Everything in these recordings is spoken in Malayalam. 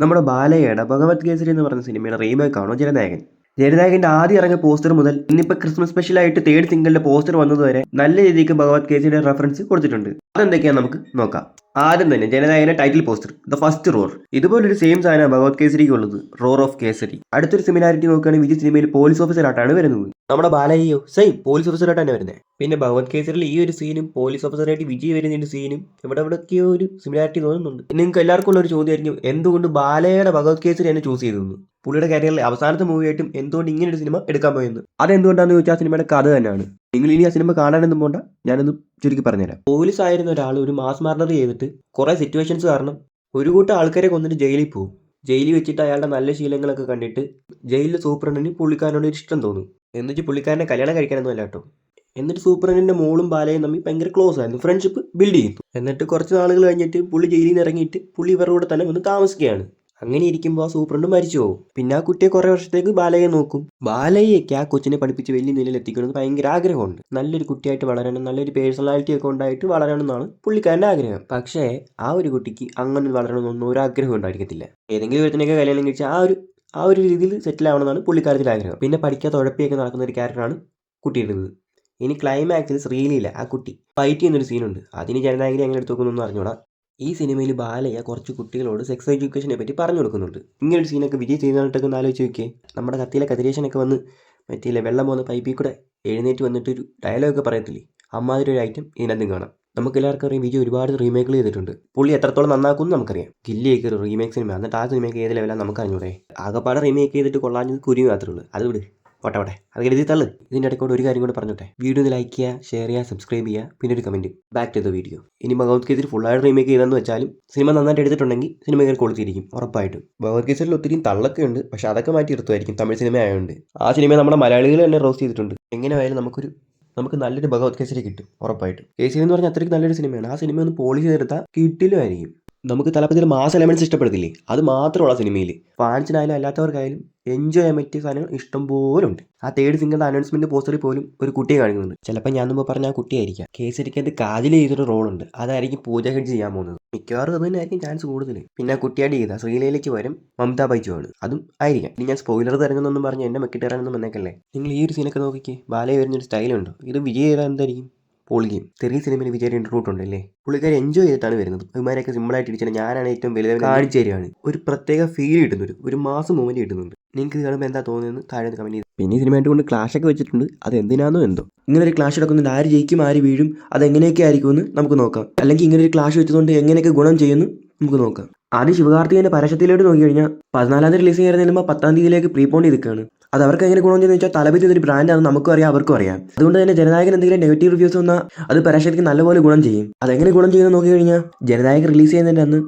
നമ്മുടെ ബാലയുടെ ഭഗവത് കേസരി എന്ന് പറഞ്ഞ സിനിമയുടെ റീമേക്ക് ആണോ ജനനായകൻ. ജനനായകന്റെ ആദ്യം ഇറങ്ങിയ പോസ്റ്റർ മുതൽ ഇന്നിപ്പോൾ ക്രിസ്മസ് സ്പെഷ്യലായിട്ട് തേർഡ് സിംഗിളിന്റെ പോസ്റ്റർ വന്നതുവരെ നല്ല രീതിക്ക് ഭഗവത് കേസരിയുടെ റെഫറൻസ് കൊടുത്തിട്ടുണ്ട്. അതെന്തൊക്കെയാണെന്ന് നമുക്ക് നോക്കാം. ആദ്യം തന്നെ ജനനായകന്റെ title poster the first roar. ഇതുപോലൊരു സെയിം സാധനം ഭഗവത് കേസരിക്ക് ഉള്ളത്, റോർ ഓഫ് കേസരി. അടുത്തൊരു സിമിലാരിറ്റി നോക്കുകയാണെങ്കിൽ വിജയ് സിനിമയിൽ പോലീസ് ഓഫീസറായിട്ടാണ് വരുന്നത്. നമ്മുടെ ബാലയ്യോ സെയിം പോലീസ് ഓഫീസറായിട്ടാണ് വരുന്നത്. പിന്നെ ഭഗവത് കേസരിയിൽ ഈ ഒരു സീനും പോലീസ് ഓഫീസറായിട്ട് വിജയ് വരുന്നതിന്റെ സീനും എവിടെയൊക്കെയോ ഒരു സിമിലാരിറ്റി തോന്നുന്നുണ്ട്. നിങ്ങൾക്ക് എല്ലാവർക്കും ഉള്ള ഒരു ചോദ്യമായിരിക്കും, എന്തുകൊണ്ട് ബാലയുടെ ഭഗവത് കേസരി എന്നെ ചൂസ് ചെയ്തതെന്ന്. പുള്ളിയുടെ കരിയറിലെ അവസാനത്തെ മൂവിയായിട്ടും എന്തുകൊണ്ട് ഇങ്ങനെ ഒരു സിനിമ എടുക്കാൻ പോയെന്ന്. അതെന്തുകൊണ്ടാണെന്ന് ചോദിച്ചാൽ ആ സിനിമയുടെ കഥ തന്നെയാണ്. നിങ്ങൾ ഇനി ആ സിനിമ കാണാനൊന്നും പോണ്ട, ഞാനൊന്ന് ചുരുക്കി പറഞ്ഞുതരാം. പോലീസ് ആയിരുന്ന ഒരാൾ ഒരു മാസ് മർഡർ ചെയ്തിട്ട് കുറേ സിറ്റുവേഷൻസ് കാരണം ഒരു കൂട്ടം ആൾക്കാരെ കൊന്നിട്ട് ജയിലിൽ പോകും. ജയിലിൽ വെച്ചിട്ട് അയാളുടെ നല്ല ശീലങ്ങളൊക്കെ കണ്ടിട്ട് ജയിലിലെ സൂപ്രണ്ടിന് പുള്ളിക്കാരനോട് ഒരു ഇഷ്ടം തോന്നും. എന്നിട്ട് പുള്ളിക്കാരനെ കല്യാണം കഴിക്കാനൊന്നും അല്ല കേട്ടോ. എന്നിട്ട് സൂപ്രണ്ടിന്റെ മോളും ബാലയും തമ്മിൽ ഭയങ്കര ക്ലോസ് ആയിരുന്നു, ഫ്രണ്ട്ഷിപ്പ് ബിൽഡ് ചെയ്യുന്നു. എന്നിട്ട് കുറച്ച് നാളുകൾ കഴിഞ്ഞിട്ട് പുള്ളി ജയിലിൽ നിന്ന് ഇറങ്ങിയിട്ട് പുള്ളി ഇവരുടെ കൂടെ തന്നെ വന്ന് താമസിക്കുകയാണ്. അങ്ങനെ ഇരിക്കുമ്പോൾ ആ സൂപ്രണ്ട് മരിച്ചു പോകും. പിന്നെ ആ കുട്ടിയെ കുറേ വർഷത്തേക്ക് ബാലയെ നോക്കും. ബാലയ്ക്ക് ആ കൊച്ചിനെ പഠിപ്പിച്ച് വലിയ നിലയിൽ എത്തിക്കണമെന്ന് ഭയങ്കര ആഗ്രഹമുണ്ട്. നല്ലൊരു കുട്ടിയായിട്ട് വളരണം, നല്ലൊരു പേഴ്സണാലിറ്റി ഒക്കെ ഉണ്ടായിട്ട് വളരണം എന്നാണ് പുള്ളിക്കാരൻ്റെ ആഗ്രഹം. പക്ഷേ ആ ഒരു കുട്ടിക്ക് അങ്ങനെ വളരണമെന്നൊന്നും ഒരു ആഗ്രഹം ഉണ്ടായിരിക്കത്തില്ല. ഏതെങ്കിലും ഒരുത്തിനൊക്കെ കല്യാണം കഴിച്ചാൽ ആ ഒരു രീതിയിൽ സെറ്റിൽ ആവണമെന്നാണ് പുള്ളിക്കാരത്തിൻ്റെ ആഗ്രഹം. പിന്നെ പഠിക്കാത്ത ഉഴപ്പിയൊക്കെ നടക്കുന്ന ഒരു ക്യാരക്ടറാണ് കുട്ടിയുടേത്. ഇനി ക്ലൈമാക്സിൽ ശ്രീലീല ആ കുട്ടി ഫൈറ്റ് ചെയ്യുന്നൊരു സീനുണ്ട്. അതിന് ജനനായകനെ എങ്ങനെ എടുത്തു നോക്കുന്നൊന്നും അറിഞ്ഞൂടാ. ഈ സിനിമയിൽ ബാലയ്യ കുറച്ച് കുട്ടികളോട് സെക്സ് എഡ്യൂക്കേഷനെ പറ്റി പറഞ്ഞു കൊടുക്കുന്നുണ്ട്. ഇങ്ങനൊരു സീനൊക്കെ വിജയ് ചെയ്തിട്ടൊക്കെ ഒന്ന് ആലോചിച്ച് നോക്കിയേ. നമ്മുടെ കത്തിയിലെ കതിരേശനൊക്കെ വന്ന് മറ്റേ വെള്ളം പോകുന്ന പൈപ്പിൽ കൂടെ എഴുന്നേറ്റ് വന്നിട്ട് ഒരു ഡയലോഗൊക്കെ പറയത്തില്ലേ, അമ്മാതിരി ഒരു ഐറ്റം ഇതിനകത്തും കാണാം. നമുക്ക് എല്ലാവർക്കും അറിയാം വിജയ് ഒരുപാട് റീമേക്കുകൾ ചെയ്തിട്ടുണ്ട്. പുള്ളി എത്രത്തോളം നന്നാക്കുമെന്ന് നമുക്കറിയാം. ഗില്ലിയൊക്കെ ഒരു റീമേക്ക് സിനിമ, എന്നിട്ട് ആ സിനിമയ്ക്ക് ഏത് ലെവലാണ് നമുക്ക് അറിഞ്ഞൂടെ. ആകെപ്പാടെ റീമേക്ക് ചെയ്തിട്ട് കൊള്ളാഞ്ഞത് കുരുവി മാത്രമേ ഉള്ളൂ. അത് വിട്, ഓട്ടെ അത് എഴുതി തള്ളു. ഇതിൻ്റെ ഇടയ്ക്കൂടെ ഒരു കാര്യം കൂടെ പറഞ്ഞോട്ടെ. വീഡിയോ ഒന്ന് ലൈക്ക് ചെയ്യുക, ഷെയർ ചെയ്യുക, സബ്സ്ക്രൈബ് ചെയ്യുക, പിന്നെ ഒരു comment. Back to the video. ഇനി ഭഗവത് കേസരി ഫുള്ളായിട്ട് റീമേക്ക് ചെയ്തെന്ന് വെച്ചാലും സിനിമ നന്നായിട്ട് എടുത്തിട്ടുണ്ടെങ്കിൽ സിനിമ കയറി കൊടുത്തിരിക്കും ഉറപ്പായിട്ടും. ഭഗവത് കേസരിൽ ഒത്തിരി തള്ളൊക്കെ ഉണ്ട്, പക്ഷേ അതൊക്കെ മാറ്റി എടുത്തുമായിരിക്കും തമിഴ് സിനിമ ആയതുകൊണ്ട്. ആ സിനിമ നമ്മുടെ മലയാളികൾ തന്നെ റോസ്റ്റ് ചെയ്തിട്ടുണ്ട്. എങ്ങനെ ആയാലും നമുക്ക് നല്ലൊരു ഭഗവത് കേസരി കിട്ടും ഉറപ്പായിട്ടും. കേസരി എന്ന് പറഞ്ഞാൽ അത്രയ്ക്ക് നല്ലൊരു സിനിമയാണ്. ആ സിനിമ ഒന്ന് പോളിഷ് ചെയ്തെടുത്താൽ കിട്ടിലുമായിരിക്കും. നമുക്ക് തലപ്പത്തിൽ മാസ് എലമെന്റ്സ് ഇഷ്ടപ്പെടത്തില്ലേ, അത് മാത്രമുള്ള സിനിമയിൽ ഫാൻസിനായാലും അല്ലാത്തവർക്കായാലും എൻജോയ് ചെയ്യാൻ പറ്റിയ സാധനങ്ങൾ ഇഷ്ടം പോലും ഉണ്ട്. ആ തേർഡ് സിംഗിളിന്റെ അനൗൺസ്മെന്റ് പോസ്റ്ററിൽ പോലും ഒരു കുട്ടിയെ കാണിക്കുന്നുണ്ട്. ചിലപ്പോൾ ഞാൻ മുമ്പ് പറഞ്ഞ ആ കുട്ടിയായിരിക്കാം. കേസരിക്കകത്ത് കാജൽ ചെയ്തൊരു റോളുണ്ട്, അതായിരിക്കും പൂജ ഹെഡ് ചെയ്യാൻ പോകുന്നത്. മിക്കവാറും അത് തന്നെയായിരിക്കും ചാൻസ് കൂടുതൽ. പിന്നെ ആ കുട്ടിയായിട്ട് ചെയ്ത ശ്രീലയിലേക്ക് വരും മമതാ ബൈജുവാണ്, അതും ആയിരിക്കാം. ഇനി ഞാൻ സ്പോയിലർ തരുന്നൊന്നും പറഞ്ഞ് എന്നെ മെക്കിട്ടേറാനൊന്നും വന്നേക്കല്ലേ. നിങ്ങൾ ഈ ഒരു സീനൊക്കെ നോക്കിക്കേ, ബാലയെ വരുന്നൊരു സ്റ്റൈലുണ്ടോ. ഇത് വിജയ് ചെയ്താൽ എന്തായിരിക്കും പൊളിക്കും. ചെറിയ സിനിമയിൽ വിജയുടെ ഇൻട്രൂട്ട് ഉണ്ടല്ലേ, പുള്ളിക്കാരി എൻജോയ് ചെയ്തിട്ടാണ് വരുന്നത്. ഇവന്മാരൊക്കെ സിമ്പിളായിട്ട് ഇരിച്ചാൽ ഞാനാണ് ഏറ്റവും വലുത് കാണിച്ചു തരികയാണ്. ഒരു പ്രത്യേക ഫീൽ കിട്ടുന്നുണ്ട്, ഒരു മാസം മൂവ്മെന്റ് കിട്ടുന്നുണ്ട്. നിങ്ങൾക്ക് ഇത് കാണുമ്പോൾ എന്താ തോന്നുന്നത് താഴെ കമന്റ് ചെയ്ത്. പിന്നെ ഈ സിനിമയായിട്ട് കൊണ്ട് ക്ലാഷൊക്കെ വെച്ചിട്ടുണ്ട്, അത് എന്തിനാണെന്നോ എന്തോ. ഇങ്ങനെ ഒരു ക്ലാഷ് എടുക്കുന്നുണ്ട്, ആര് ജയിക്കും ആര് വീഴും അതെങ്ങനെയൊക്കെ ആയിരിക്കുമെന്ന് നമുക്ക് നോക്കാം. അല്ലെങ്കിൽ ഇങ്ങനെ ഒരു ക്ലാഷ് വെച്ചതുകൊണ്ട് എങ്ങനെയൊക്കെ ഗുണം ചെയ്യുമെന്ന് നമുക്ക് നോക്കാം. ആദ്യം ശിവകാർത്തികന്റെ പരസ്യത്തിലോട്ട് നോക്കി കഴിഞ്ഞാൽ 14-ാം തീയതി റിലീസ് ചെയ്യുന്നതിന് 10-ാം തീയതിയിലേക്ക് പ്രീപോൺ ചെയ്തിരിക്കുകയാണ്. അത് അവർക്ക് എങ്ങനെ ഗുണം ചെയ്യുന്നത് വെച്ചാൽ തലപതി ഒരു ബ്രാൻഡാണ്, നമുക്കും അറിയാം അവർക്കും അറിയാം. അതുകൊണ്ട് തന്നെ ജനനായകൻ എന്തെങ്കിലും നെഗറ്റീവ് റിവ്യൂസ് വന്നാൽ അത് പരസ്യത്തിന് നല്ലപോലെ ഗുണം ചെയ്യും. അതെങ്ങനെ ഗുണം ചെയ്യുന്നത് നോക്കി കഴിഞ്ഞാൽ ജനനായകൻ റിലീസ് ചെയ്യുന്നതിൻ്റെ അന്ന്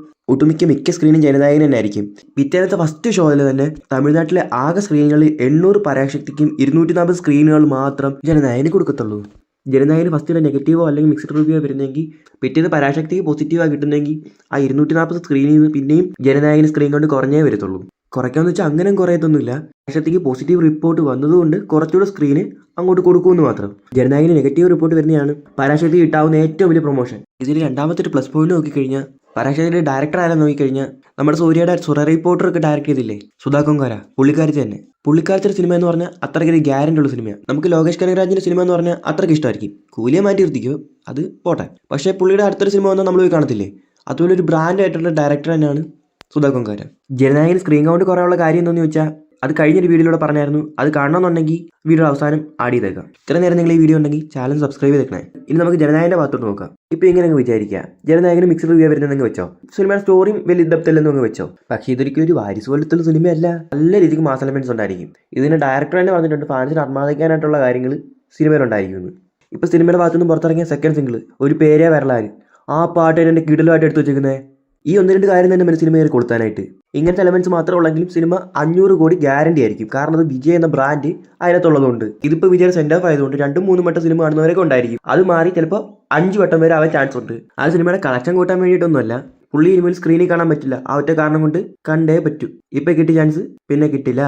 മിക്ക സ്ക്രീനും ജനനായകൻ തന്നെ ആയിരിക്കും. പിറ്റേന്നത്തെ ഫസ്റ്റ് ഷോയിൽ തന്നെ തമിഴ്നാട്ടിലെ ആകെ സ്ക്രീനുകളിൽ 800 പരാശക്തിക്കും 240 സ്ക്രീനുകൾ മാത്രം ജനനായകന് കൊടുക്കത്തുള്ളൂ. ജനനായകന് ഫസ്റ്റിലെ നെഗറ്റീവോ അല്ലെങ്കിൽ മിക്സ്ഡ് റിവ്യൂ വരുന്നെങ്കിൽ പിറ്റേന്ന് പരാശക്തിക്ക് പോസിറ്റീവായി കിട്ടുന്നെങ്കിൽ ആ 240 സ്ക്രീനിൽ നിന്ന് പിന്നെയും ജനനായകന് സ്ക്രീൻ കൊണ്ട് കുറഞ്ഞേ വരത്തുള്ളൂ. കുറയ്ക്കാമെന്ന് വെച്ചാൽ അങ്ങനെ കുറയത്തൊന്നുമില്ല. പരാശക്തിക്ക് പോസിറ്റീവ് റിപ്പോർട്ട് വന്നതുകൊണ്ട് കുറച്ചുകൂടെ സ്ക്രീന് അങ്ങോട്ട് കൊടുക്കുമെന്ന് മാത്രം. ജനനായകന് നെഗറ്റീവ് റിപ്പോർട്ട് വരുന്നതാണ് പരാശക്തി കിട്ടാവുന്ന ഏറ്റവും വലിയ പ്രൊമോഷൻ. ഇതിൽ രണ്ടാമത്തെ ഒരു പ്ലസ് പോയിന്റ് നോക്കിക്കഴിഞ്ഞാൽ പരാശക്തിയുടെ ഡയറക്ടർ ആരാന്ന് നോക്കിക്കഴിഞ്ഞാൽ നമ്മുടെ സൂര്യയുടെ സുര റിപ്പോർട്ടറൊക്കെ ഡയറക്ട് ചെയ്തില്ലേ സുധാ കൊങ്കര, പുള്ളിക്കാരത്തി തന്നെ. പുള്ളിക്കാരത്തിൻ്റെ സിനിമ എന്ന് പറഞ്ഞാൽ അത്രയ്ക്ക് ഗ്യാരണ്ടി ഉള്ള സിനിമയാണ്. നമുക്ക് ലോകേഷ് കനകരാജിൻ്റെ സിനിമ എന്ന് പറഞ്ഞാൽ അത്രയ്ക്ക് ഇഷ്ടമായിരിക്കും. കൂലിയെ മാറ്റി നിർത്തിക്കോ അത് പോട്ടെ. പക്ഷേ പുള്ളിയുടെ അടുത്തൊരു സിനിമ വന്നാൽ നമ്മൾ പോയി കാണത്തില്ലേ. അതുപോലെ ഒരു ബ്രാൻഡ് ആയിട്ടുള്ള ഡയറക്ടർ തന്നെയാണ് സുധാ കൊങ്കര. ജനനായകൻ സ്ക്രീൻ കൗണ്ട് കുറയുള്ള കാര്യം എന്താണെന്ന് ചോദിച്ചാൽ അത് കഴിഞ്ഞൊരു വീഡിയോയിലൂടെ പറഞ്ഞായിരുന്നു. അത് കാണണമെന്നുണ്ടെങ്കിൽ വീഡിയോ അവസാനം ആഡ് ചെയ്തേക്കാം. ഇത്ര നേരം നിങ്ങൾ ഈ വീഡിയോ ഉണ്ടെങ്കിൽ ചാനൽ സബ്സ്ക്രൈബ് ചെയ്തേക്കണേ. ഇനി നമുക്ക് ജനനായകൻ്റെ ഭാഗത്തോട്ട് നോക്കാം. ഇപ്പോൾ ഇങ്ങനെ വിചാരിക്കുക, ജനനായകന് മിക്സ്ഡ് റിവ്യൂ വരുന്നതെങ്കിൽ വെച്ചോ, സിനിമയുടെ സ്റ്റോറിയും വലിയ ഡെപ്തല്ലെന്നൊക്കെ വെച്ചോ. പക്ഷേ ഇതൊരിക്കലും ഒരു വാരിസ് പോലത്തുള്ള സിനിമയല്ല. നല്ല രീതിക്ക് മാസ് എലമെന്റ്സ് ഉണ്ടായിരിക്കും. ഇതിന് ഡയറക്ടർ തന്നെ പറഞ്ഞിട്ടുണ്ട് ഫാൻസിന് അർമാദിക്കാനായിട്ടുള്ള കാര്യങ്ങൾ സിനിമയിലുണ്ടായിരിക്കുന്നു. ഇപ്പോൾ സിനിമയുടെ ഭാഗത്തുനിന്ന് പുറത്തിറങ്ങിയ സെക്കൻഡ് സിംഗിൾ ഒരു പേരേ വരലാൽ ആ പാട്ട് എൻ്റെ കിടലുമായിട്ട് എടുത്തു വെച്ചിരിക്കുന്നത് ഈ 1-2 കാര്യം തന്നെ സിനിമ കയറി കൊടുത്താനായിട്ട്. ഇങ്ങനത്തെ എലമെന്റ്സ് മാത്രം ഉള്ളെങ്കിലും സിനിമ 500 കോടി ഗ്യാരണ്ടി ആയിരിക്കും. കാരണം അത് വിജയ് എന്ന ബ്രാൻഡ് അതിനകത്തുള്ളതുകൊണ്ട്. ഇതിപ്പോൾ വിജയുടെ സെൻഡ് ഓഫ് ആയതുകൊണ്ട് 2-3 വട്ടം സിനിമ കാണുന്നവരൊക്കെ ഉണ്ടായിരിക്കും. അത് മാറി ചിലപ്പോൾ 5 വട്ടം വരെ ആവാൻ ചാൻസ് ഉണ്ട്. ആ സിനിമയുടെ കളക്ഷൻ കൂട്ടാൻ വേണ്ടിയിട്ടൊന്നുമല്ല, പുള്ളി ഇനിമേൽ സ്ക്രീനിൽ കാണാൻ പറ്റില്ല. ആ ഒറ്റ കാരണം കൊണ്ട് കണ്ടേ പറ്റൂ. ഇപ്പം കിട്ടിയ ചാൻസ് പിന്നെ കിട്ടില്ല.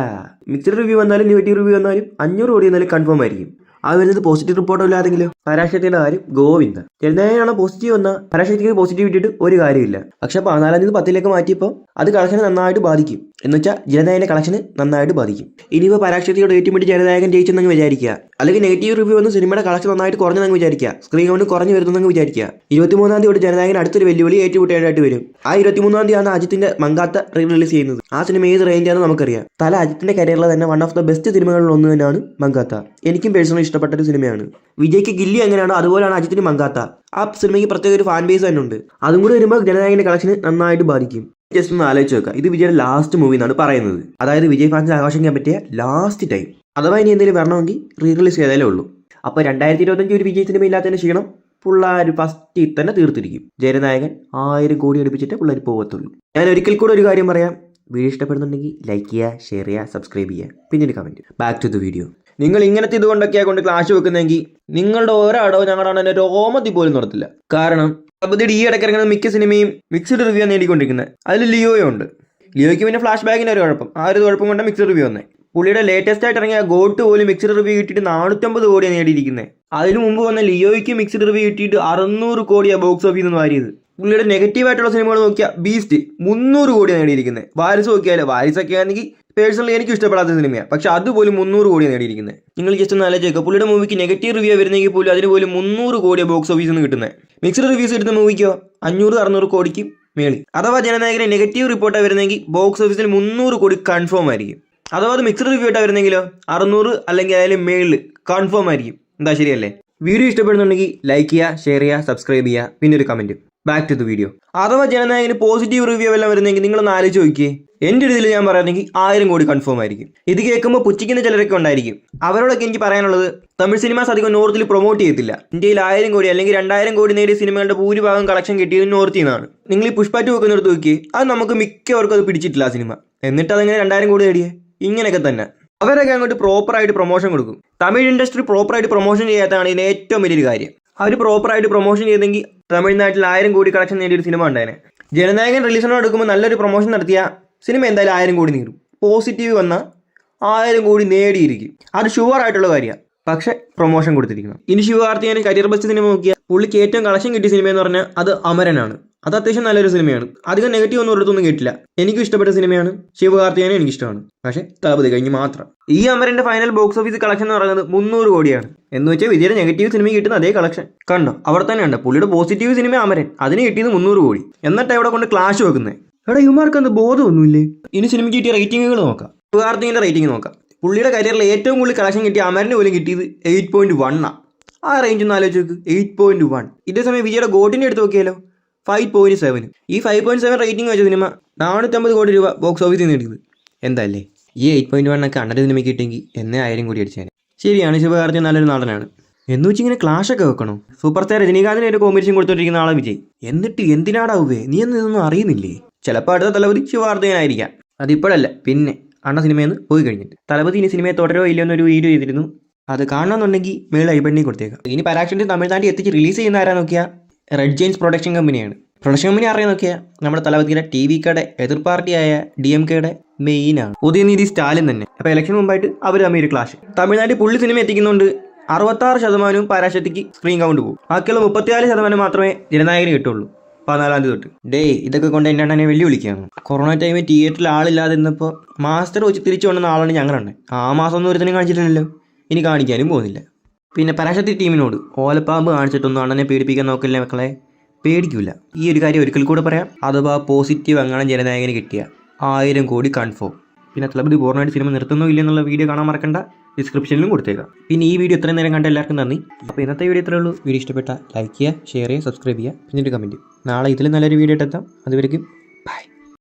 മിക്സ്ഡ് റിവ്യൂ വന്നാലും നെഗറ്റീവ് റിവ്യൂ വന്നാലും 500 കോടി വന്നാലും കൺഫേം ആയിരിക്കും. ആ വരുന്നത് പോസിറ്റീവ് റിപ്പോർട്ടോ ഇല്ലാതെങ്കിലോ പരാശക്തിയുടെ കാര്യം ഗോവിന്ദ. ജനനായകനാണ് പോസിറ്റീവ് വന്ന പരാശക്തിക്ക് പോസിറ്റീവ് ഇട്ടിട്ട് ഒരു കാര്യമില്ല. പക്ഷെ 14 10 മാറ്റിയപ്പോൾ അത് കളക്ഷനെ നന്നായിട്ട് ബാധിക്കും. എന്ന് വെച്ചാൽ ജനനായകന്റെ കളക്ഷന് നന്നായിട്ട് ബാധിക്കും. ഇനിയിപ്പോൾ പരാശക്തിയോട് ഏറ്റുമുട്ടി ജനനായകൻ ജയിച്ചെന്നങ്ങ് വിചാരിക്കുക, അല്ലെങ്കിൽ നെഗറ്റീവ് റിവ്യൂ വന്ന് സിനിമയുടെ കളക്ഷൻ നന്നായിട്ട് കുറഞ്ഞെന്നങ്ങ് വിചാരിക്കുക, സ്ക്രീൻ കൗണ്ട് കുറഞ്ഞു വരുന്നെന്ന് വിചാരിക്കുക. 23-ാം തീയതി ജനനായകൻ അടുത്തൊരു വെല്ലുവിളി ഏറ്റുമുട്ടേണ്ടതായിട്ട് വരും. ആ 23-ാം തീയതിയാണ് അജിത്തിന്റെ മങ്കാത്ത റിലീസ് ചെയ്യുന്നത്. ആ സിനിമ ഏത് റേഞ്ചാണെന്ന് നമുക്കറിയാം. അജിത്തിന്റെ കരിയറിലെ തന്നെ വൺ ഓഫ് ദ ബെസ്റ്റ് സിനിമകളിൽ ഒന്ന് തന്നെയാണ് മങ്കാത്ത. എനിക്കും പേഴ്സണലി ഇഷ്ടപ്പെട്ട ഒരു സിനിമയാണ്. വിജയ്ക്ക് ഗില്ലി എങ്ങനെയാണ് അതുപോലെയാണ് അജിത്തിന് മങ്കാത്ത. ആ സിനിമയ്ക്ക് പ്രത്യേക ഒരു ഫാൻ ബേസ് തന്നെ ഉണ്ട്. അതും കൂടി വരുമ്പോൾ ജനനായകന്റെ കളക്ഷന് നന്നായിട്ട് ബാധിക്കും. ജസ്റ്റ് ഒന്ന് ആലോചിച്ച് നോക്കുക, ഇത് വിജയുടെ ലാസ്റ്റ് മൂവി എന്നാണ് പറയുന്നത്. അതായത് വിജയ് ഫാൻസിനെ ആഘോഷിക്കാൻ പറ്റിയ ലാസ്റ്റ് ടൈം. അഥവാ ഇനി എന്തെങ്കിലും വരണമെങ്കിൽ റിലീസ് ചെയ്താലേ ഉള്ളൂ. അപ്പോൾ 2025 ഒരു വിജയ് സിനിമ ഇല്ലാത്തതിന് ക്ഷീണം പിള്ളേർ ഫസ്റ്റ് തന്നെ തീർത്തിരിക്കും. ജനനായകൻ 1000 കോടി അടുപ്പിച്ചിട്ട് പിള്ളേർ പോകത്തുള്ളൂ. ഞാൻ ഒരിക്കൽ കൂടെ ഒരു കാര്യം പറയാം, വീഡിയോ ഇഷ്ടപ്പെടുന്നുണ്ടെങ്കിൽ ലൈക്ക് ചെയ്യുക, ഷെയർ ചെയ്യുക, സബ്സ്ക്രൈബ് ചെയ്യുക, പിന്നീട് comment. Back to the video. നിങ്ങൾ ഇങ്ങനത്തെ ഇതുകൊണ്ടൊക്കെയാണ് കൊണ്ട് ക്ലാഷ് വെക്കുന്നെങ്കിൽ നിങ്ങളുടെ ഓരോ ഞങ്ങളുടെ എൻ്റെ രോമത്തിൽ പോലും നടത്തില്ല. കാരണം അബദ്ധയുടെ ഈ ഇടയ്ക്ക് ഇറങ്ങുന്ന മിക്ക സിനിമയും മിക്സ്ഡ് റിവ്യൂ ആണ് നേടിക്കൊണ്ടിരിക്കുന്നത്. അതിൽ ലിയോയും ഉണ്ട്. ലിയോയ്ക്ക് പിന്നെ ഫ്ലാഷ് ബാക്കിൻ്റെ ഒരു കുഴപ്പം, ആ ഒരു കുഴപ്പം കൊണ്ട് മിക്സ്ഡ് റിവ്യൂ വന്നേ. പുള്ളിയുടെ ലേറ്റസ്റ്റ് ആയിട്ട് ഇറങ്ങിയ ഗോട്ട് പോലും മിക്സ്ഡ് റിവ്യൂ കിട്ടിയിട്ട് 450 കോടിയാണ് നേടിയിരിക്കുന്നത്. അതിന് മുമ്പ് വന്ന ലിയോയ്ക്ക് മിക്സ്ഡ് റിവ്യൂ കിട്ടിയിട്ട് 600 കോടിയാണ് ബോക്സ് ഓഫീസിൽ നിന്ന് വാരിയത്. പുള്ളിയുടെ നെഗറ്റീവായിട്ടുള്ള സിനിമകൾ നോക്കിയാൽ ബീസ്റ്റ് 300 കോടിയാണ് നേടിയിരിക്കുന്നത്. വാരിസ് നോക്കിയാലോ, വാരിസൊക്കെ ആണെങ്കിൽ പേഴ്സണലി എനിക്ക് ഇഷ്ടപ്പെടാത്ത സിനിമയാണ്, പക്ഷെ അതുപോലും 300 കോടിയാണ് നേടിയിരിക്കുന്നത്. നിങ്ങൾ ജസ്റ്റ് ഒന്ന് ആലോചിക്കുക, പുള്ളിയുടെ മൂവിക്ക് നെഗറ്റീവ് റിവ്യൂ വരുന്നെങ്കിൽ പോലും അതിന് പോലും 300 കോടിയാണ് ബോക്സ് ഓഫീസിൽ നിന്ന് കിട്ടുന്നത്. മിക്സ്ഡ് റിവ്യൂസ് കിട്ടുന്ന മൂവിക്കോ 500-600 കോടിക്ക് മേളിൽ. അഥവാ ജനനായകന് നെഗറ്റീവ് റിപ്പോർട്ടാണ് വരുന്നെങ്കിൽ ബോക്സ് ഓഫീസിൽ 300 കോടി കൺഫേം ആയിരിക്കും. അഥവാ അത് മിക്സ്ഡ് റിവ്യൂ ആയിട്ടാണ് വരുന്നെങ്കിലോ 600 അല്ലെങ്കിൽ അതിലും മേളിൽ കൺഫേം ആയിരിക്കും. എന്താ ശരിയല്ലേ? വീഡിയോ ഇഷ്ടപ്പെടുന്നുണ്ടെങ്കിൽ ലൈക്ക് ചെയ്യുക, ഷെയർ ചെയ്യുക, സബ്സ്ക്രൈബ് ചെയ്യുക, പിന്നെ ഒരു comment. Back to the video. അഥവാ ജനനായകന് പോസിറ്റീവ് റിവ്യൂ എല്ലാം വരുന്നെങ്കിൽ നിങ്ങളൊന്ന് ആലോചിച്ച് നോക്കിയേ. എൻ്റെ ഒരു ഇതിൽ ഞാൻ പറയുന്നെങ്കിൽ 1000 കോടി കൺഫേം ആയിരിക്കും. ഇത് കേൾക്കുമ്പോൾ പുച്ഛിക്കുന്ന ചിലരൊക്കെ ഉണ്ടായിരിക്കും. അവരോടൊക്കെ എനിക്ക് പറയാനുള്ളത്, തമിഴ് സിനിമാസ് അധികം നോർത്തിൽ പ്രൊമോട്ട് ചെയ്യത്തില്ല. ഇന്ത്യയിൽ 1000 കോടി അല്ലെങ്കിൽ 2000 കോടി നേടിയ സിനിമകളുടെ ഭൂരിഭാഗം കളക്ഷൻ കിട്ടിയത് നോർത്തിൽ നിന്നാണ്. നിങ്ങൾ ഈ പുഷ്പ 2 ഒക്കെ നിർത്തി നോക്കി, അത് നമുക്ക് മിക്കവർക്കും അത് പിടിച്ചിട്ടില്ല ആ സിനിമ. എന്നിട്ട് അതെങ്ങനെ 2000 കോടി നേടിയേ? ഇങ്ങനെയൊക്കെ തന്നെ അവരൊക്കെ അങ്ങോട്ട് പ്രോപ്പറായിട്ട് പ്രൊമോഷൻ കൊടുക്കും. തമിഴ് ഇൻഡസ്ട്രി പ്രോപ്പറായിട്ട് പ്രൊമോഷൻ ചെയ്യാത്തതാണ് ഇതിന് ഏറ്റവും വലിയൊരു കാര്യം. അവർ പ്രോപ്പറായിട്ട് പ്രൊമോഷൻ ചെയ്തെങ്കിൽ തമിഴ്നാട്ടിൽ 1000 കോടി കളക്ഷൻ നേടിയൊരു സിനിമ ഉണ്ടായേനെ. ജനനായകൻ റിലീസിനോട് എടുക്കുമ്പോൾ നല്ലൊരു പ്രൊമോഷൻ നടത്തിയ സിനിമ എന്തായാലും 1000 കോടി നേടും. പോസിറ്റീവ് വന്നാൽ 1000 കോടി നേടിയിരിക്കും. അത് ഷുവർ ആയിട്ടുള്ള കാര്യമാണ്. പക്ഷേ പ്രൊമോഷൻ കൊടുത്തിരിക്കണം. ഇനി ശിവകാർത്തികേയൻ കരിയർ ബെസ്റ്റ് സിനിമ നോക്കിയാൽ പുള്ളിക്ക് ഏറ്റവും കളക്ഷൻ കിട്ടിയ സിനിമ എന്ന് പറഞ്ഞാൽ അത് അമരനാണ്. അത് അത്യാവശ്യം നല്ലൊരു സിനിമയാണ്. അധികം നെഗറ്റീവ് ഒന്നും ഒരിടത്തൊന്നും കേട്ടില്ല. എനിക്കും ഇഷ്ടപ്പെട്ട സിനിമയാണ്. ശിവകാർത്തികേയനും എനിക്കിഷ്ടമാണ്. പക്ഷേ തളപതി കഴിഞ്ഞ് മാത്രം. ഈ അമരന്റെ ഫൈനൽ ബോക്സ് ഓഫീസ് കളക്ഷൻ എന്ന് പറയുന്നത് 300 കോടിയാണ്. എന്ന് വെച്ചാൽ വിജയുടെ നെഗറ്റീവ് സിനിമ കിട്ടുന്ന അതേ കളക്ഷൻ കണ്ടോ? അവിടെ തന്നെ ഉണ്ട്. പുള്ളിയുടെ പോസിറ്റീവ് സിനിമ അമരൻ, അതിന് കിട്ടിയത് 300 കോടി. എന്നിട്ട് അവിടെ കൊണ്ട് ക്ലാഷ് വെക്കുന്നത്. എടാ ഇവന്മാർക്ക് എന്ത് ബോധമൊന്നുമില്ലേ? ഇനി സിനിമയ്ക്ക് കിട്ടിയ റേറ്റിംഗുകൾ നോക്കാം. ശിവകാർത്തികേയന്റെ റേറ്റിംഗ് നോക്കാം. പുള്ളിയുടെ കരിയറിൽ ഏറ്റവും കൂടുതൽ കളക്ഷൻ കിട്ടിയ അമരന് പോലും കിട്ടിയത് 8.1. ആ റേഞ്ച് ഒന്ന് ആലോചിച്ച് നോക്ക്, 8.1. ഇതേസമയം വിജയുടെ ഗോട്ടിന്റെ എടുത്ത് നോക്കിയാലോ 5.7. ഈ 5.7 റേറ്റിംഗ് വെച്ച സിനിമ 450 കോടി രൂപ ബോക്സ് ഓഫീസിൽ നേടിയത്. എന്താല്ലേ, ഈ 8.1 ഒക്കെ അണ്ടർ സിനിമയ്ക്ക് കിട്ടിയെങ്കിൽ എന്നെ 1000 കോടി അടിച്ചേനെ. ശരിയാണ്, ശിവകാർത്തികേയൻ നല്ലൊരു നടനാണ്. എന്ന് വെച്ച് ഇങ്ങനെ ക്ലാഷ് ഒക്കെ വെക്കണോ? സൂപ്പർ സ്റ്റാർ രജനീകാന്തിന് ഒരു കോമ്പറ്റീഷൻ കൊടുത്തോണ്ടിരിക്കുന്ന ആളെ വിജയ്. എന്നിട്ട് എന്തിനാടാവേ, നീ എന്ന് ഇതൊന്നും അറിയുന്നില്ലേ? ചിലപ്പോൾ അടുത്ത തലപതി ശിവകാർത്തികേയനായിരിക്കാം. അതിപ്പോഴല്ല, പിന്നെ അണ്ണ സിനിമയിൽ നിന്ന് പോയി കഴിഞ്ഞിട്ട്. തലപതി ഇനി സിനിമയെ തുടരോ ഇല്ലയോ എന്നൊരു വീഡിയോ ചെയ്തിരുന്നു. അത് കാണണമെന്നുണ്ടെങ്കിൽ മേളിൽ ഐബണ്ണി കൊടുത്തേക്കാം. ഇനി പരാക്ഷൻ്റെ തമിഴ്നാട്ടിൽ എത്തിച്ച് റിലീസ് ചെയ്യുന്ന ആരാ നോക്കിയാൽ റെഡ് ജെയിൻസ് പ്രൊഡക്ഷൻ കമ്പനിയാണ്. പ്രൊഡക്ഷൻ കമ്പനി അറിയാൻ നോക്കിയാൽ നമ്മുടെ തലപതിയുടെ TVKയുടെ എതിർ പാർട്ടിയായ DMKയുടെ മെയിനാണ് ഉദയനിധി സ്റ്റാലിൻ തന്നെ. അപ്പോൾ ഇലക്ഷന് മുമ്പായിട്ട് അവർ തമ്മിൽ ഒരു ക്ലാഷ്. തമിഴ്നാട്ടിൽ പുള്ളി സിനിമ എത്തിക്കുന്നുണ്ട് 66% പരാശക്തിക്ക് സ്ക്രീൻ കൗണ്ട് പോകും. ബാക്കിയുള്ള 34% മാത്രമേ ജനനായകന് കിട്ടുള്ളൂ 14-ാം തീയതി തൊട്ട്. ഇതൊക്കെ കൊണ്ട് എൻ്റെ അണ്ണനെ വെല്ലുവിളിക്കുകയാണ്. കൊറോണ ടൈമിൽ തിയേറ്ററിൽ ആളില്ലാതെ ഇരുന്നപ്പോൾ മാസ്റ്റർ വെച്ച് തിരിച്ചു കൊണ്ടുവന്ന ആളാണ് ഞങ്ങളുണ്ട്. ആ മാസം ഒന്നും ഒരുത്തനും കാണിച്ചിട്ടില്ലല്ലോ, ഇനി കാണിക്കാനും പോകുന്നില്ല. പിന്നെ പരാശക്തി ടീമിനോട് ഓലപ്പാമ്പ് കാണിച്ചിട്ടൊന്നും അണ്ണനെ പേടിപ്പിക്കാൻ നോക്കില്ലേ മക്കളെ, പേടിക്കില്ല. ഈ ഒരു കാര്യം ഒരിക്കൽ കൂടെ പറയാം. അഥവാ പോസിറ്റീവ് അങ്ങനെ ജനനായകന് കിട്ടിയ 1000 കോടി കൺഫേം. പിന്നെ തലപതി പൂർണ്ണമായിട്ട് സിനിമ നിർത്തുന്നോ ഇല്ലെന്നുള്ള വീഡിയോ കാണാൻ മറക്കണ്ട, ഡിസ്ക്രിപ്ഷനിലും കൊടുത്തേക്കാം. പിന്നെ ഈ വീഡിയോ ഇത്രയും നേരം കണ്ട എല്ലാവർക്കും നന്ദി. അപ്പോൾ ഇന്നത്തെ വീഡിയോ ഇത്രയേ ഉള്ളൂ. വീഡിയോ ഇഷ്ടപ്പെട്ട ലൈക്ക് ചെയ്യുക, ഷെയർ ചെയ്യുക, സബ്സ്ക്രൈബ് ചെയ്യുക, പിന്നീട് കമൻറ്റ്. നാളെ ഇതിൽ നല്ലൊരു വീഡിയോ ഇട്ടെത്താം. അതുവരെയും